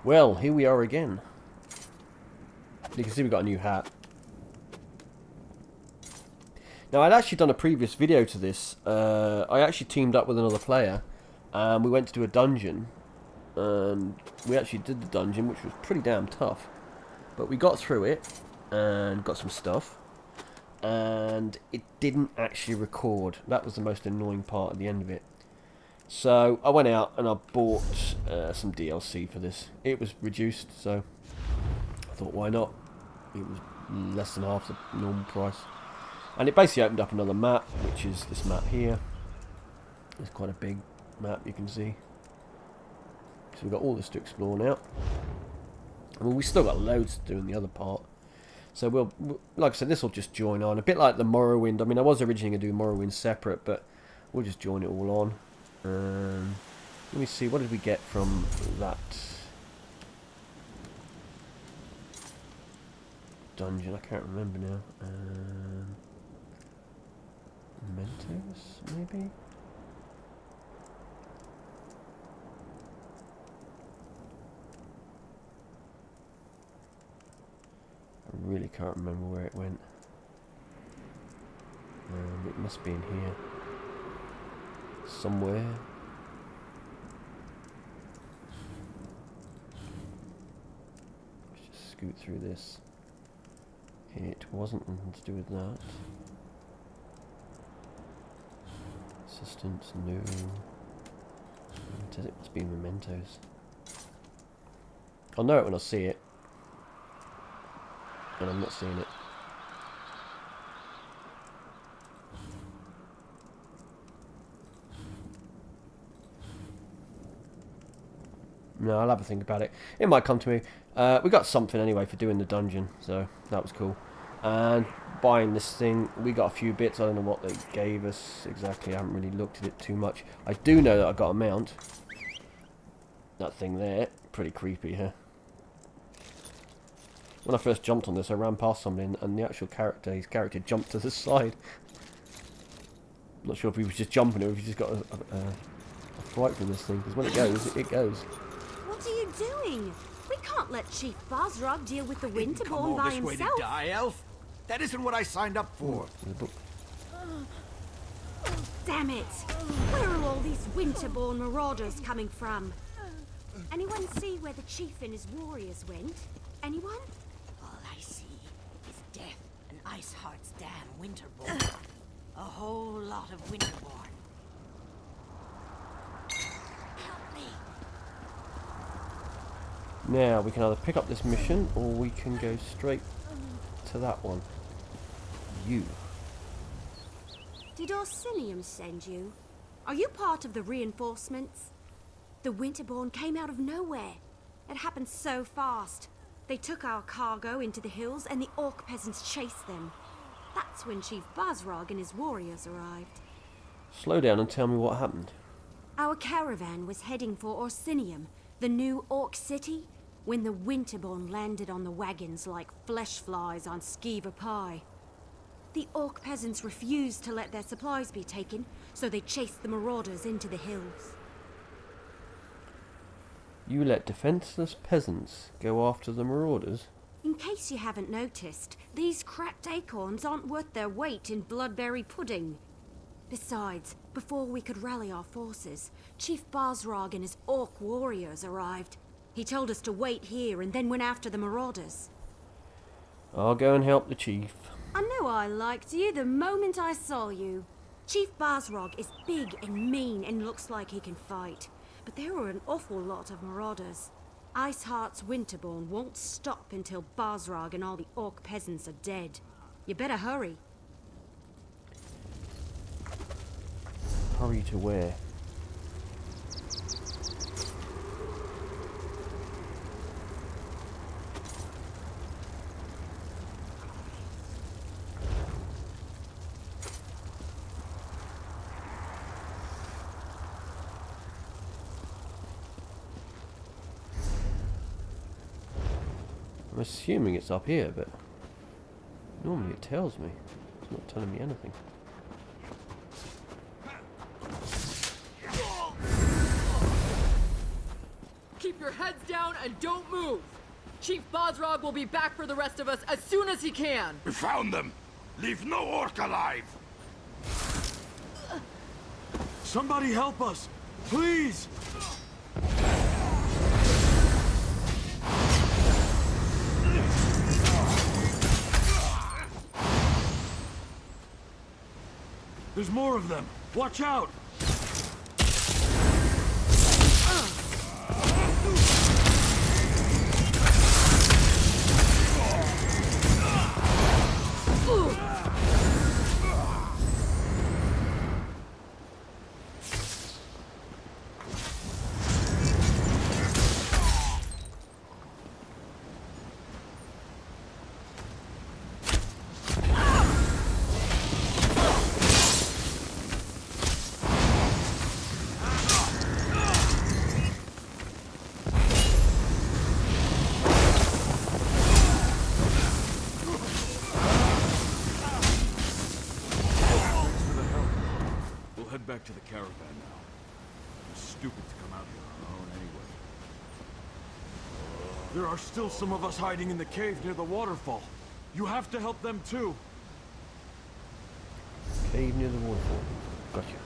Well, here we are again. You can see we got a new hat. Now, I'd actually done a previous video to this. I actually teamed up with another player, and we went to do a dungeon. And we actually did the dungeon, which was pretty damn tough. But we got through it, and got some stuff. And it didn't actually record. That was the most annoying part at the end of it. So I went out and I bought some DLC for this. It was reduced, so I thought, why not? It was less than half the normal price. And it basically opened up another map, which is this map here. It's quite a big map, you can see. So we've got all this to explore now. Well, we still got loads to do in the other part. So we'll, like I said, this will just join on. A bit like the Morrowind. I mean, I was originally going to do Morrowind separate, but we'll just join it all on. Let me see, what did we get from that dungeon? I can't remember now. Mementos, maybe? I really can't remember where it went. It must be in here. Somewhere. Let's just scoot through this. It wasn't anything to do with that. Assistance, no. It must be mementos. I'll know it when I see it. And I'm not seeing it. No, I'll have a think about it. It might come to me. We got something anyway for doing the dungeon, so that was cool. And buying this thing, we got a few bits. I don't know what they gave us exactly. I haven't really looked at it too much. I do know that I got a mount. That thing there, pretty creepy, huh? When I first jumped on this, I ran past somebody, and the actual character, his character, jumped to the side. I'm not sure if he was just jumping or if he just got a fright from this thing, because when it goes, it goes. What are you doing? We can't let Chief Basrog deal with the Winterborn by Come all this way himself. to die, elf? That isn't what I signed up for. There's a book. Damn it! Where are all these Winterborn marauders coming from? Anyone see where the chief and his warriors went? Anyone? All I see is death and Iceheart's damn Winterborn. A whole lot of Winterborn. Help me. Now, we can either pick up this mission, or we can go straight to that one. You. Did Orsinium send you? Are you part of the reinforcements? The Winterborn came out of nowhere. It happened so fast. They took our cargo into the hills and the orc peasants chased them. That's when Chief Basrog and his warriors arrived. Slow down and tell me what happened. Our caravan was heading for Orsinium, the new orc city, when the Winterborn landed on the wagons like flesh flies on skeever pie. The orc peasants refused to let their supplies be taken, so they chased the marauders into the hills. You let defenseless peasants go after the marauders? In case you haven't noticed, these cracked acorns aren't worth their weight in bloodberry pudding. Besides, before we could rally our forces, Chief Basrog and his orc warriors arrived. He told us to wait here and then went after the marauders. I'll go and help the chief. I knew I liked you the moment I saw you. Chief Basrog is big and mean and looks like he can fight. But there were an awful lot of marauders. Iceheart's Winterborn won't stop until Basrog and all the orc peasants are dead. You better hurry. Hurry to where? I'm assuming it's up here, but normally it tells me. It's not telling me anything. Keep Keep your heads down and don't move. Chief Bosrog will be back for the rest of us as soon as he can. We found them. Leave no orc alive. Somebody help us, please! There's more of them. Watch out! Back to the caravan now. It's stupid to come out here on our own anyway. There are still some of us hiding in the cave near the waterfall. You have to help them too. Cave near the waterfall. Gotcha.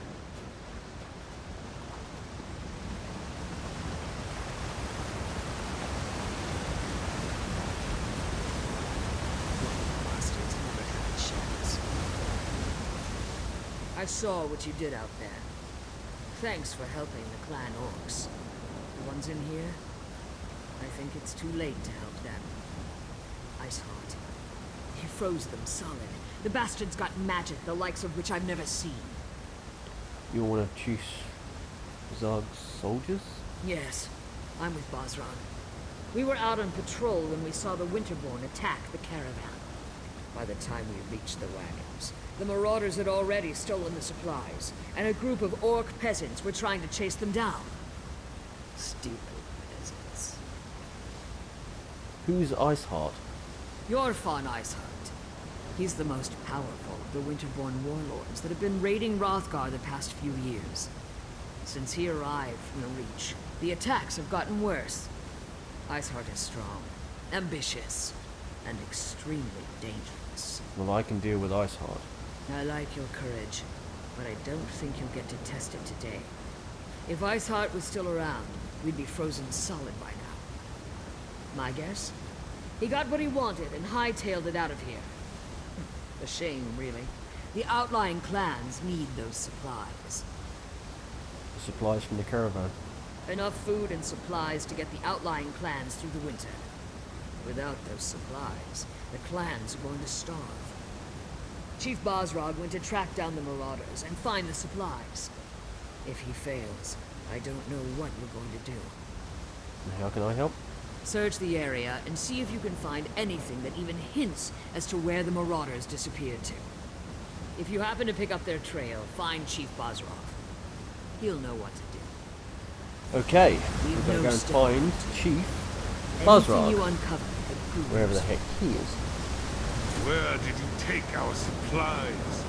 I saw what you did out there. Thanks for helping the clan orcs. The ones in here, I think it's too late to help them. Iceheart. He froze them solid. The bastards got magic, the likes of which I've never seen. You're one of Chief Zog's soldiers? Yes, I'm with Bosrog. We were out on patrol when we saw the Winterborn attack the caravan. By the time we reached the wagons, the marauders had already stolen the supplies, and a group of orc peasants were trying to chase them down. Stupid peasants. Who's Iceheart? Yorfon Iceheart. He's the most powerful of the Winterborn warlords that have been raiding Hrothgar the past few years. Since he arrived from the Reach, the attacks have gotten worse. Iceheart is strong, ambitious, and extremely dangerous. Well, I can deal with Iceheart. I like your courage, but I don't think you'll get to test it today. If Iceheart was still around, we'd be frozen solid by now. My guess? He got what he wanted and hightailed it out of here. A shame, really. The outlying clans need those supplies. The supplies from the caravan. Enough food and supplies to get the outlying clans through the winter. Without those supplies, the clans are going to starve. Chief Bosrog went to track down the marauders and find the supplies. If he fails, I don't know what we're going to do. And how can I help? Search the area and see if you can find anything that even hints as to where the marauders disappeared to. If you happen to pick up their trail, find Chief Bosrog. He'll know what to do. Okay, Leave we've got to no go and stone find Chief Anything Bosrog, you uncover that proves wherever the heck he is. Where did you take our supplies?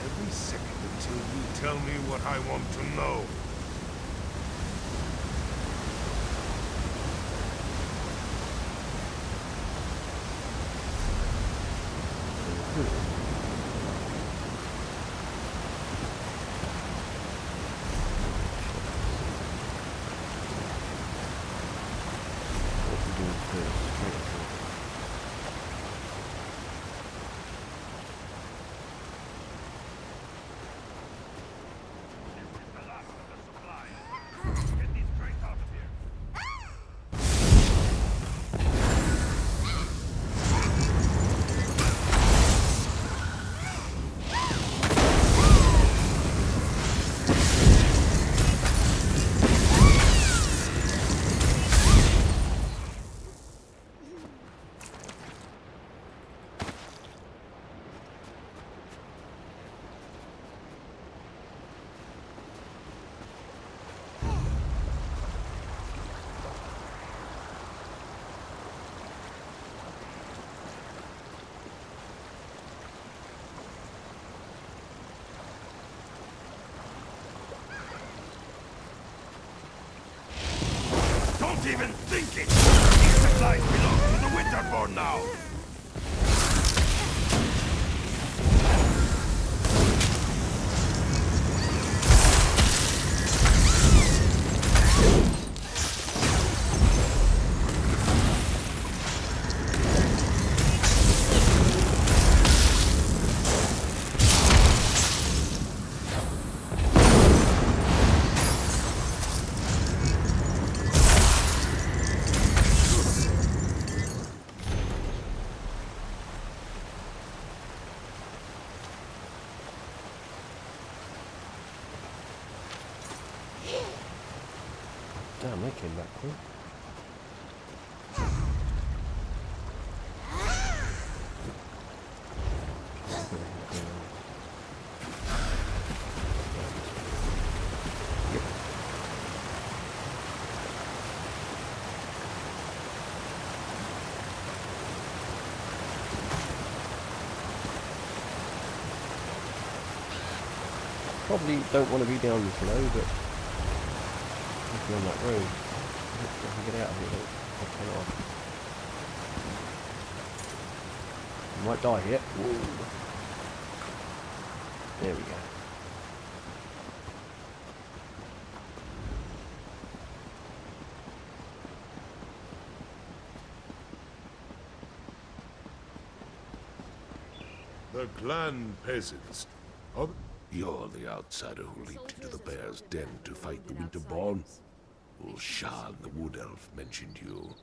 Every second until you tell me what I want to know. even thinking! These supplies belong to the Winterborn now! Damn, they came back quick. Probably don't want to be down this low, but if you're on that road, I can get out of here. I'll turn it off. I might die here. Whoa. There we go. The clan peasants. Oh, you're the outsider who leaped into the bear's den to fight the Winterborn. Ulshan, the wood elf, mentioned you.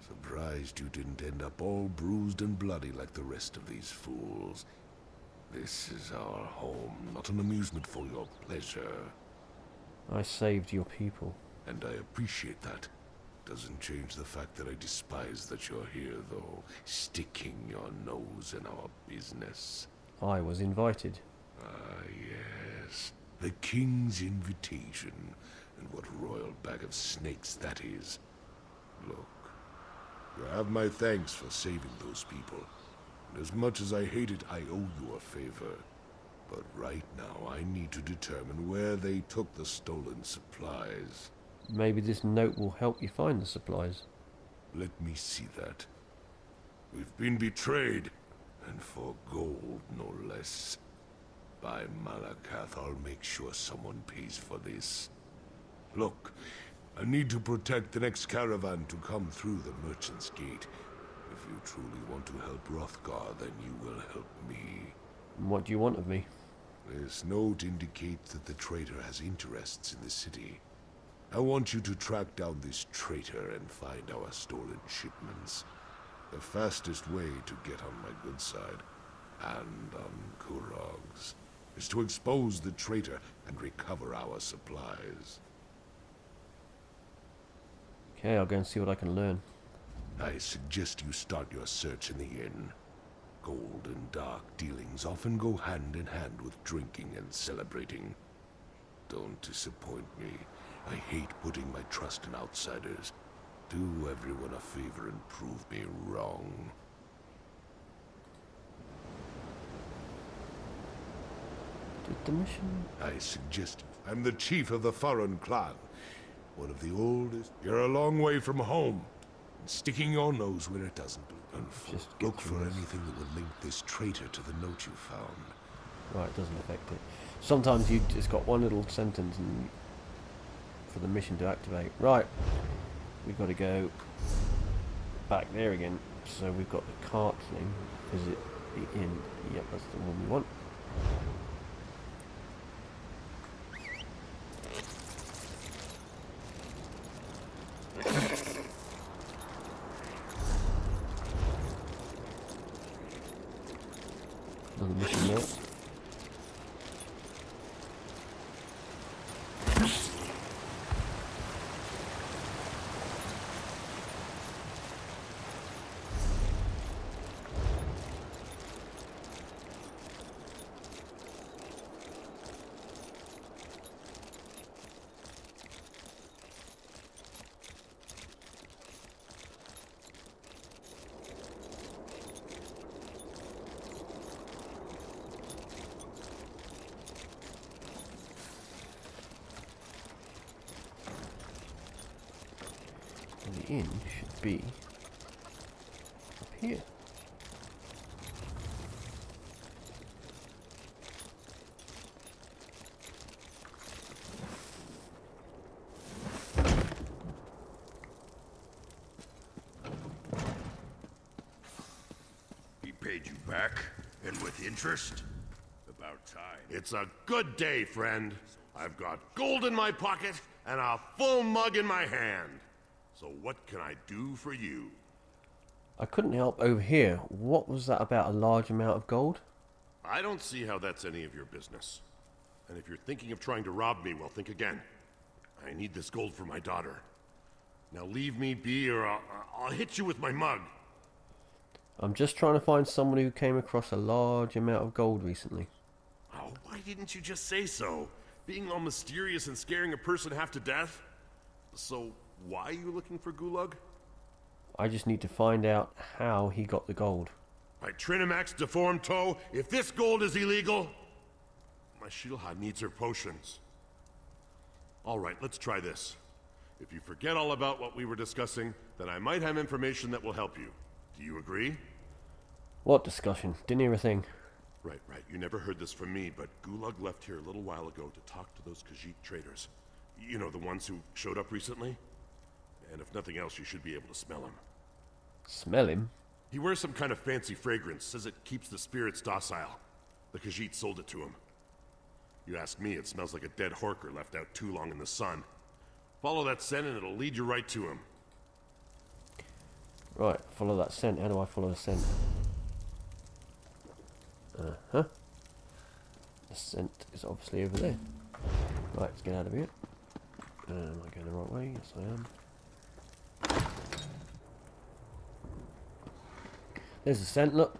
Surprised you didn't end up all bruised and bloody like the rest of these fools. This is our home, not an amusement for your pleasure. I saved your people. And I appreciate that. Doesn't change the fact that I despise that you're here, though, sticking your nose in our business. I was invited. Ah, yes. The king's invitation. And what royal bag of snakes that is. Look, you have my thanks for saving those people. And as much as I hate it, I owe you a favor. But right now, I need to determine where they took the stolen supplies. Maybe this note will help you find the supplies. Let me see that. We've been betrayed, and for gold, no less. By Malakath, I'll make sure someone pays for this. Look, I need to protect the next caravan to come through the Merchant's Gate. If you truly want to help Hrothgar, then you will help me. What do you want of me? This note indicates that the traitor has interests in the city. I want you to track down this traitor and find our stolen shipments. The fastest way to get on my good side, and on Kurog's, is to expose the traitor and recover our supplies. Okay, I'll go and see what I can learn. I suggest you start your search in the inn. Gold and dark dealings often go hand in hand with drinking and celebrating. Don't disappoint me. I hate putting my trust in outsiders. Do everyone a favor and prove me wrong. Did the mission... I suggest I'm the chief of the Farron clan. One of the oldest. You're a long way from home. And sticking your nose where it doesn't belong. Just Look get for through this. anything that would link this traitor to the note you found. Right, it doesn't affect it. Sometimes you just got one little sentence and for the mission to activate. Right, we've got to go back there again. So we've got the cart thing. Visit the inn. Yep, that's the one we want. Another mission there. the inn should be up here. He paid you back, and with interest? About time. It's a good day, friend. I've got gold in my pocket and a full mug in my hand. So what can I do for you? I couldn't help over here. What was that about a large amount of gold? I don't see how that's any of your business. And if you're thinking of trying to rob me, well, think again. I need this gold for my daughter. Now leave me be, or I'll hit you with my mug. I'm just trying to find someone who came across a large amount of gold recently. Oh, why didn't you just say so? Being all mysterious and scaring a person half to death? So, why are you looking for Gulag? I just need to find out how he got the gold. By Trinimax deformed toe, if this gold is illegal, my Shieldhad needs her potions. Alright, let's try this. If you forget all about what we were discussing, then I might have information that will help you. Do you agree? What discussion? Didn't hear a thing. Right. You never heard this from me, but Gulag left here a little while ago to talk to those Khajiit traders. You know, the ones who showed up recently? And if nothing else, you should be able to smell him. Smell him? He wears some kind of fancy fragrance, says it keeps the spirits docile. The Khajiit sold it to him. You ask me, it smells like a dead horker left out too long in the sun. Follow that scent and it'll lead you right to him. Right, follow that scent. How do I follow the scent? Uh-huh. The scent is obviously over there. Right, let's get out of here. Am I going the right way? Yes, I am. There's the scent, look.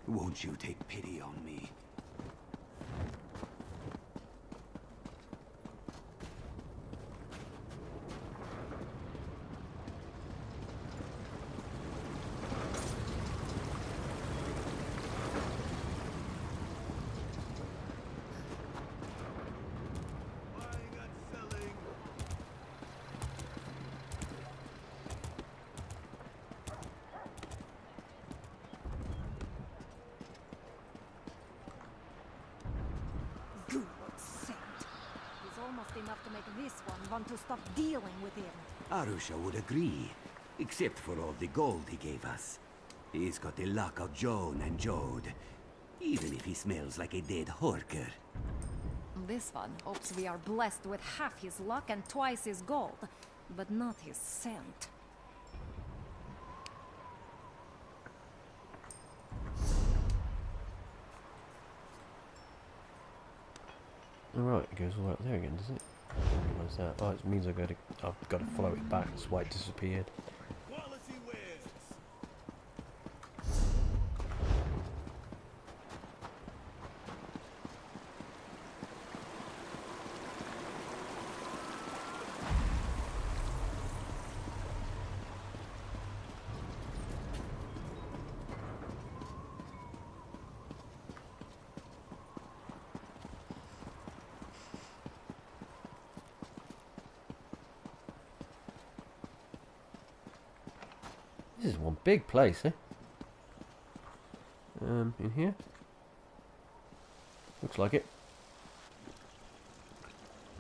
Won't you take pity on me? Good scent. It's almost enough to make this one want to stop dealing with him. Arusha would agree, except for all the gold he gave us. He's got the luck of Joan and Jode, even if he smells like a dead horker. This one hopes we are blessed with half his luck and twice his gold, but not his scent. Alright, it goes all right there again, does it? What's that? Oh, it means I've got to follow it back. That's why it disappeared. Quality wins. This is one big place, eh? In here? Looks like it.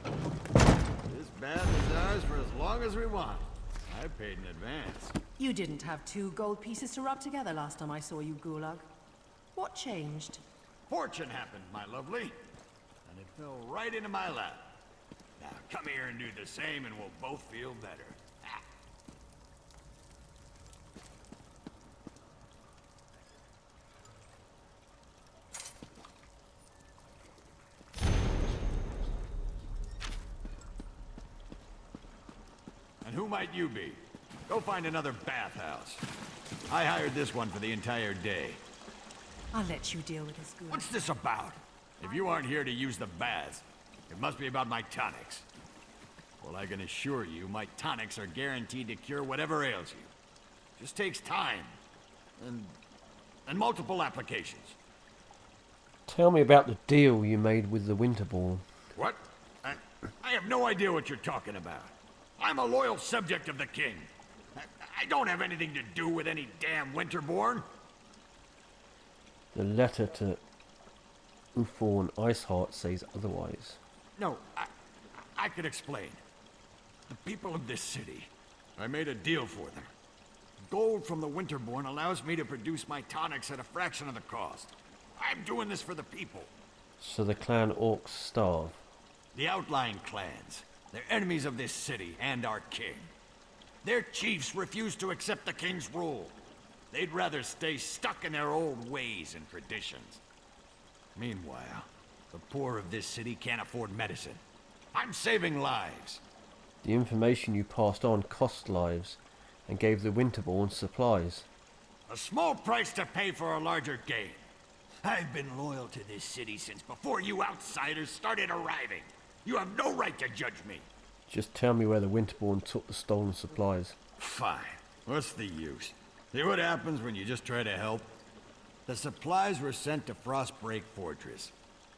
This bath is ours for as long as we want. I paid in advance. You didn't have 2 gold pieces to rub together last time I saw you, Gulag. What changed? Fortune happened, my lovely. And it fell right into my lap. Now come here and do the same and we'll both feel better. And who might you be? Go find another bathhouse. I hired this one for the entire day. I'll let you deal with this, Gulag. What's this about? If you aren't here to use the baths, it must be about my tonics. Well, I can assure you, my tonics are guaranteed to cure whatever ails you. Just takes time. And multiple applications. Tell me about the deal you made with the Winterborn. What? have no idea what you're talking about. I'm a loyal subject of the king. I don't have anything to do with any damn Winterborn. The letter to Uthorn Iceheart says otherwise. No, I could explain. The people of this city, I made a deal for them. Gold from the Winterborn allows me to produce my tonics at a fraction of the cost. I'm doing this for the people. So the clan orcs starve. The outlying clans. They're enemies of this city and our king. Their chiefs refuse to accept the king's rule. They'd rather stay stuck in their old ways and traditions. Meanwhile, the poor of this city can't afford medicine. I'm saving lives. The information you passed on cost lives and gave the Winterborn supplies. A small price to pay for a larger gain. I've been loyal to this city since before you outsiders started arriving. You have no right to judge me. Just tell me where the Winterborn took the stolen supplies. Fine. What's the use? See what happens when you just try to help? The supplies were sent to Frostbreak Fortress.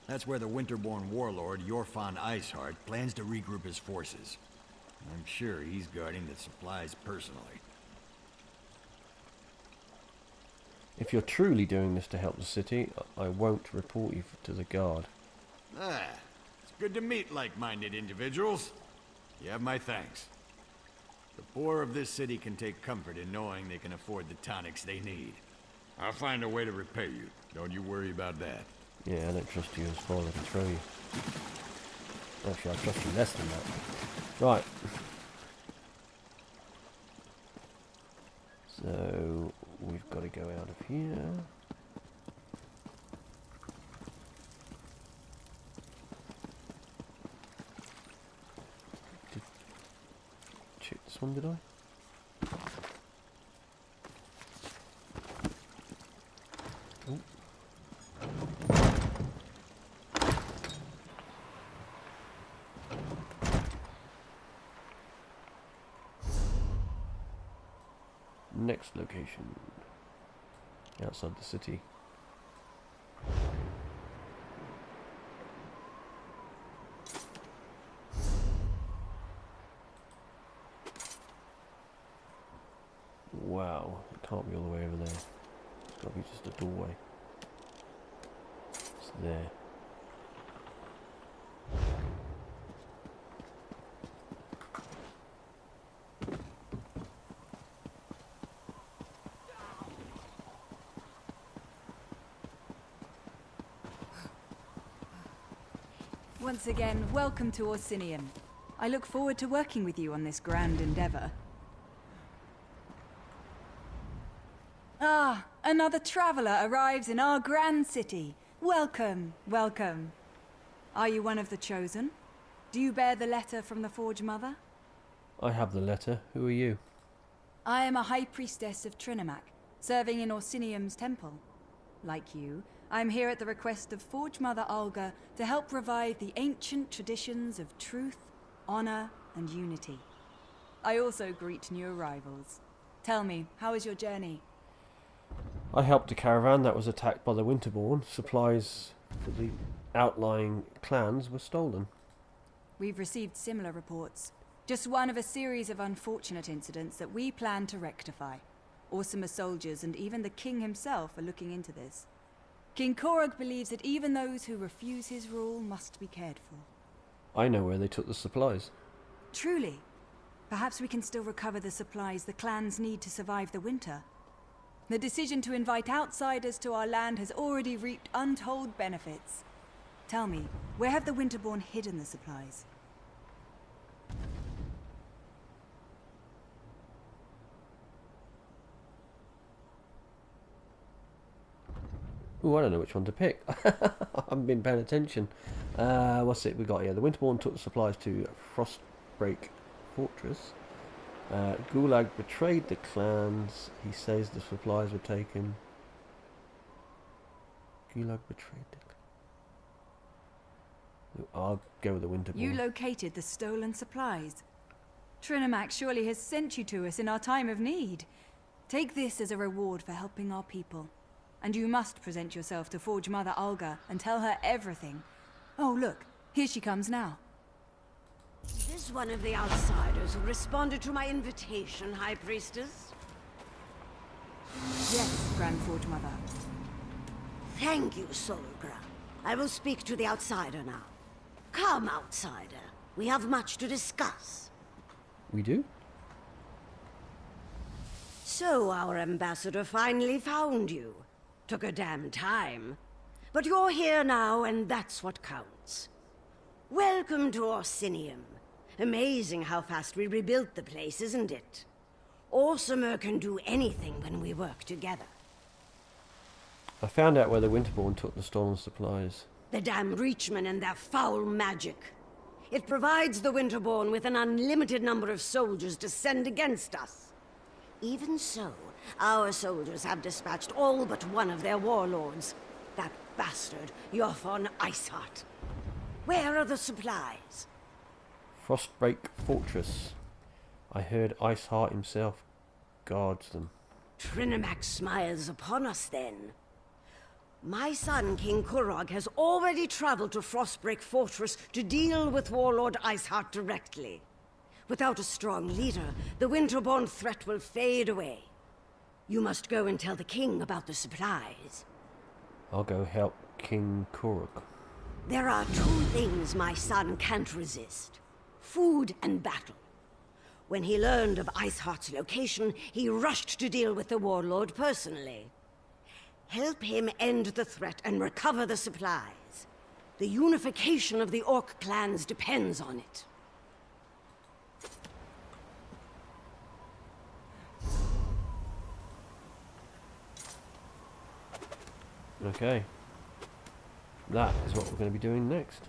That's where the Winterborn warlord, Yorfan Iceheart, plans to regroup his forces. I'm sure he's guarding the supplies personally. If you're truly doing this to help the city, I won't report you to the guard. It's good to meet like-minded individuals. You have my thanks. The poor of this city can take comfort in knowing they can afford the tonics they need. I'll find a way to repay you. Don't you worry about that. Yeah, I don't trust you as father to throw you. Actually, I trust you less than that. Right. So, we've got to go out of here. Check this one, did I? Ooh. Next location, outside the city. Wow, it can't be all the way over there. It's got to be just a doorway. It's there. Once again, welcome to Orsinium. I look forward to working with you on this grand endeavor. Ah, another traveler arrives in our grand city. Welcome, welcome. Are you one of the chosen? Do you bear the letter from the Forge Mother? I have the letter. Who are you? I am a high priestess of Trinimac, serving in Orsinium's temple. Like you, I'm here at the request of Forge Mother Olga to help revive the ancient traditions of truth, honor, and unity. I also greet new arrivals. Tell me, how is your journey? I helped a caravan that was attacked by the Winterborn. Supplies for the outlying clans were stolen. We've received similar reports. Just one of a series of unfortunate incidents that we plan to rectify. Orsimer soldiers and even the king himself are looking into this. King Korog believes that even those who refuse his rule must be cared for. I know where they took the supplies. Truly? Perhaps we can still recover the supplies the clans need to survive the winter. The decision to invite outsiders to our land has already reaped untold benefits. Tell me, where have the Winterborn hidden the supplies? Ooh, I don't know which one to pick. I haven't been paying attention. What's it we got here? The Winterborn took the supplies to Frostbreak Fortress. Gulag betrayed the clans. He says the supplies were taken. Gulag betrayed the clans. I'll go with the Winterborn. You located the stolen supplies. Trinimac surely has sent you to us in our time of need. Take this as a reward for helping our people. And you must present yourself to Forge Mother Olga and tell her everything. Oh, look, here she comes now. Is this one of the outsiders who responded to my invitation, High Priestess? Yes, Grand Forge Mother. Thank you, Solgra. I will speak to the outsider now. Come, outsider. We have much to discuss. We do? So our ambassador finally found you. Took a damn time. But you're here now, and that's what counts. Welcome to Orsinium. Amazing how fast we rebuilt the place, isn't it? Orsimer can do anything when we work together. I found out where the Winterborn took the stolen supplies. The damn Reachmen and their foul magic. It provides the Winterborn with an unlimited number of soldiers to send against us. Even so, our soldiers have dispatched all but one of their warlords. That bastard, Jothon Iceheart. Where are the supplies? Frostbreak Fortress. I heard Iceheart himself guards them. Trinimac smiles upon us then. My son, King Kurog, has already traveled to Frostbreak Fortress to deal with Warlord Iceheart directly. Without a strong leader, the Winterborn threat will fade away. You must go and tell the king about the supplies. I'll go help King Kurog. There are two things my son can't resist. Food and battle. When he learned of Iceheart's location, he rushed to deal with the warlord personally. Help him end the threat and recover the supplies. The unification of the Orc clans depends on it. Okay. That is what we're going to be doing next.